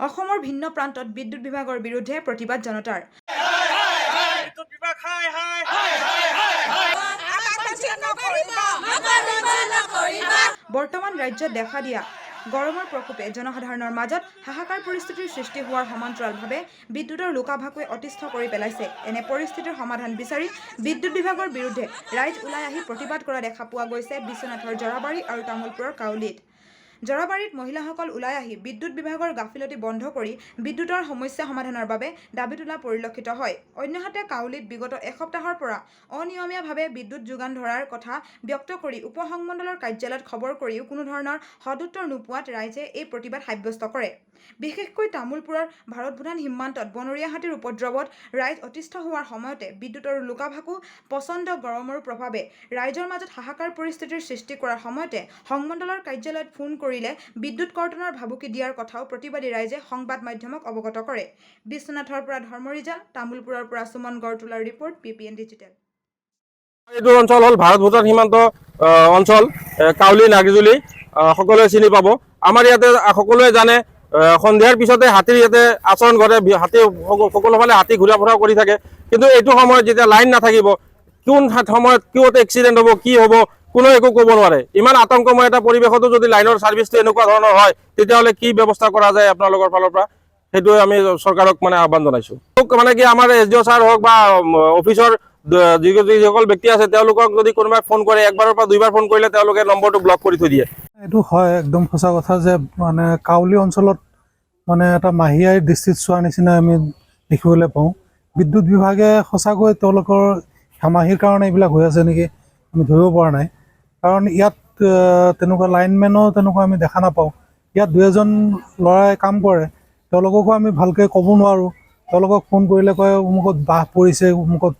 অসমৰ ভিন্ন প্ৰান্তত বিদ্যুৎ বিভাগৰ বিৰুদ্ধে প্ৰতিবাদ জনতাৰ। বৰ্তমান ৰাজ্যত দেখা দিয়া গৰমৰ প্ৰকোপে জনসাধাৰণৰ মাজত হাহাকাৰ পৰিস্থিতিৰ সৃষ্টি হোৱাৰ সমান্তৰালভাৱে বিদ্যুতৰ লুকাভাকুৱে অতিষ্ঠ কৰি পেলাইছে। এনে পৰিস্থিতিৰ সমাধান বিচাৰি বিদ্যুৎ বিভাগৰ বিৰুদ্ধে ৰাইজ ওলাই আহি প্ৰতিবাদ কৰা দেখা পোৱা গৈছে বিশ্বনাথৰ জৰাবাৰী আৰু তামুলপুৰৰ কাউলিত। জৰাবাৰীত মহিলাসকল ওলাই আহি বিদ্যুৎ বিভাগৰ গাফিলতি বন্ধ কৰি বিদ্যুতৰ সমস্যা সমাধানৰ বাবে দাবী তোলা পৰিলক্ষিত হয়। অন্যহাতে কাউলিত বিগত এসপ্তাহৰ পৰা অনিয়মীয়াভাৱে বিদ্যুৎ যোগান ধৰাৰ কথা ব্যক্ত কৰি উপসংমণ্ডলৰ কাৰ্যালয়ত খবৰ কৰিও কোনো ধৰণৰ সদুত্তৰ নোপোৱাত ৰাইজে এই প্ৰতিবাদ সাব্যস্ত কৰে। বিশেষকৈ তামুলপুৰৰ ভাৰত ভূটান সীমান্তত বনৰীয়া হাতীৰ উপদ্ৰৱত ৰাইজ অতিষ্ঠ হোৱাৰ সময়তে বিদ্যুতৰ লুকাভাকু প্ৰচণ্ড গৰমৰ প্ৰভাৱে ৰাইজৰ মাজত হাহাকাৰ পৰিস্থিতিৰ সৃষ্টি কৰাৰ সময়তে সংমণ্ডলৰ কাৰ্যালয়ত ফোন কৰিলে বিদ্যুৎ কৰ্তনৰ ভাবুকি দিয়াৰ কথাও প্ৰতিবাদী ৰাইজে সংবাদ মাধ্যমক অৱগত কৰে। বিশ্বনাথৰ পৰা ধৰ্মৰিজাল, তামুলপুৰৰ পৰা সুমন গড়টোলাৰ ৰিপৰ্ট, PPN ডিজিটেল। এইটো অঞ্চল হ'ল ভাৰত ভূটান সীমান্ত অঞ্চল, কাউলি নাগিজুলি সকলোৱে চিনি পাব। আমাৰ ইয়াতে সকলোৱে জানে সন্ধিয়াৰ পিছতে হাতীৰ ইয়াতে আচৰণ ঘটে, হাতী সকলোফালে হাতী ঘূৰা ফুৰা কৰি থাকে। কিন্তু এইটো সময়ত যেতিয়া লাইন নাথাকিব, কোন সময়ত কিয়তে এক্সিডেণ্ট হ'ব, কি হ'ব, কোনো একো ক'ব নোৱাৰে। ইমান আতংকময় এটা পৰিৱেশতো যদি লাইনৰ ছাৰ্ভিচটো এনেকুৱা ধৰণৰ হয়, তেতিয়াহ'লে কি ব্যৱস্থা কৰা যায় আপোনালোকৰ ফালৰ পৰা, সেইটোৱে আমি চৰকাৰক আহ্বান জনাইছোঁ। কি আমাৰ SDO ছাৰ হওক বা অফিচৰ যিসকল ব্যক্তি আছে তেওঁলোকক যদি কোনোবাই ফোন কৰে, একবাৰৰ পৰা দুইবাৰ ফোন কৰিলে তেওঁলোকে নম্বৰটো ব্লক কৰি থৈ দিয়ে। এইটো হয় একদম সঁচা কথা যে কাউলি অঞ্চলত এটা মাহিয়াই দৃষ্টিত চোৱাৰ নিচিনা আমি দেখিবলৈ পাওঁ। বিদ্যুৎ বিভাগে সঁচাকৈ তেওঁলোকৰ হেমাহিৰ কাৰণে এইবিলাক হৈ আছে নেকি আমি ধৰিব পৰা নাই। কাৰণ ইয়াত তেনেকুৱা লাইনমেনো তেনেকুৱা আমি দেখা নাপাওঁ। ইয়াত দুই এজন ল'ৰাই কাম কৰে, তেওঁলোককো আমি ভালকৈ ক'ব নোৱাৰোঁ। তেওঁলোকক ফোন কৰিলে কয় অমুকত বাঁহ পৰিছে, অমুকত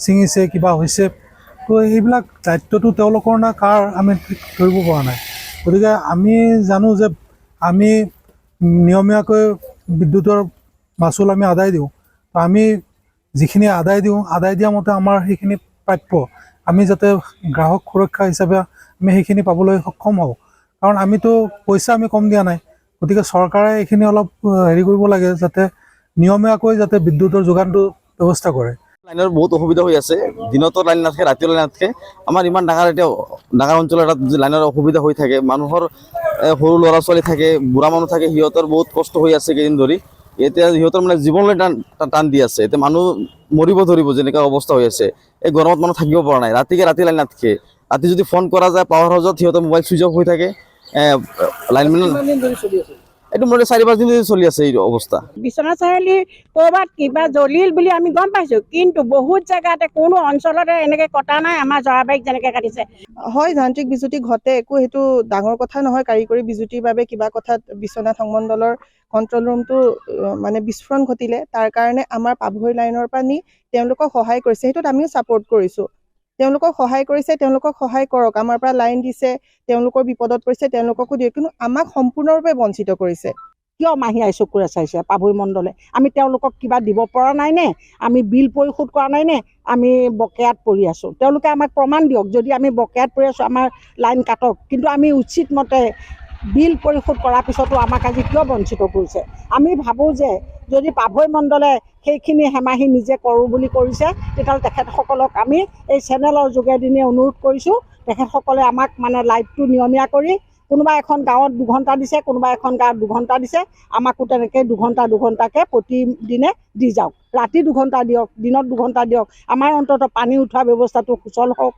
ছিঙিছে, কিবা হৈছে। তো এইবিলাক দায়িত্বটো তেওঁলোকৰ না কাৰ আমি ধৰিব পৰা নাই। গতিকে আমি জানো যে আমি নিয়মীয়াকৈ বিদ্যুতৰ মাচুল আমি আদায় দিওঁ। তো আমি যিখিনি আদায় দিয়া মতে আমাৰ সেইখিনি প্ৰাপ্য, আমি যাতে গ্ৰাহক সুৰক্ষা হিচাপে আমি সেইখিনি পাবলৈ সক্ষম হওঁ। কাৰণ আমিতো পইচা আমি কম দিয়া নাই। গতিকে চৰকাৰে এইখিনি অলপ হেৰি কৰিব লাগে, যাতে নিয়মীয়াকৈ যাতে বিদ্যুতৰ যোগানটো ব্যৱস্থা কৰে। লাইনৰ বহুত অসুবিধা হৈ আছে, দিনতো লাইন নাথাকে, ৰাতিও লাইন নাথাকে। আমাৰ ইমান ডাঙৰ অঞ্চল এটাত যদি লাইনৰ অসুবিধা হৈ থাকে, মানুহৰ সৰু ল'ৰা ছোৱালী থাকে, বুঢ়া মানুহ থাকে, সিহঁতৰ বহুত কষ্ট হৈ আছে কেইদিন ধৰি। এতিয়া সিহঁতৰ জীৱনলৈ টান দি আছে। এতিয়া মানুহ মৰিব ধৰিব যেনেকুৱা অৱস্থা হৈ আছে। এই গৰমত মানুহ থাকিব পৰা নাই, ৰাতি লাইন নাথাকে। ৰাতি যদি ফোন কৰা যায় পাৱাৰ হাউচত, সিহঁতৰ মোবাইল চুইচ অফ হৈ থাকে। লাইনমেন এইটো মোৰ 4-5 দিন চলি আছে এই অৱস্থা। বিশ্বনাথ চাৰিআলি ক'ৰবাত কিবা জ্বলিল বুলি আমি গম পাইছোঁ, কিন্তু বহুত জেগাতে কোনো অঞ্চলতে এনেকৈ কটা নাই, আমাৰ জৰাবাৰীত যেনেকৈ কাটিছে। হয়, যান্ত্ৰিক বিজুতি ঘটে, একো সেইটো ডাঙৰ কথা নহয়। কাৰিকৰী বিজুতিৰ বাবে কিবা কথাত বিশ্বনাথ সংমণ্ডলৰ কণ্ট্ৰল ৰুমটো বিস্ফোৰণ ঘটিলে, তাৰ কাৰণে আমাৰ পাভৈ লাইনৰ পৰা নি তেওঁলোকক সহায় কৰিছে। সেইটোত আমিও ছাপোৰ্ট কৰিছোঁ। তেওঁলোকক সহায় কৰিছে, তেওঁলোকক সহায় কৰক। আমাৰ পৰা লাইন দিছে, তেওঁলোকৰ বিপদত পৰিছে, তেওঁলোককো দিয়ে, কিন্তু আমাক সম্পূৰ্ণৰূপে বঞ্চিত কৰিছে। কিয় মাহিয়াই চকুৰে চাইছে পাভৈ মণ্ডলে? আমি তেওঁলোকক কিবা দিব পৰা নাই নে? আমি বিল পৰিশোধ কৰা নাই নে? আমি বকেয়াত পৰি আছোঁ? তেওঁলোকে আমাক প্ৰমাণ দিয়ক। যদি আমি বকেয়াত পৰি আছোঁ, আমাৰ লাইন কাটক, কিন্তু আমি উচিত মতে বিল পৰিশোধ কৰাৰ পিছতো আমাক আজি কিয় বঞ্চিত কৰিছে? আমি ভাবোঁ যে যদি পাভৈ মণ্ডলে সেইখিনি হেমাহি নিজে কৰোঁ বুলি কৰিছে, তেতিয়াহ'লে তেখেতসকলক আমি এই চেনেলৰ যোগেদি অনুৰোধ কৰিছোঁ, তেখেতসকলে আমাক লাইটটো নিয়মীয়া কৰি, কোনোবা এখন গাঁৱত 2 ঘণ্টা দিছে, কোনোবা এখন গাঁৱত 2 ঘণ্টা দিছে, আমাকো তেনেকৈ 2 ঘণ্টাকৈ প্ৰতিদিনে দি যাওক। ৰাতি 2 ঘণ্টা দিয়ক, দিনত 2 ঘণ্টা দিয়ক। আমাৰ অন্ততঃ পানী উঠোৱা ব্যৱস্থাটো সুচল হওক।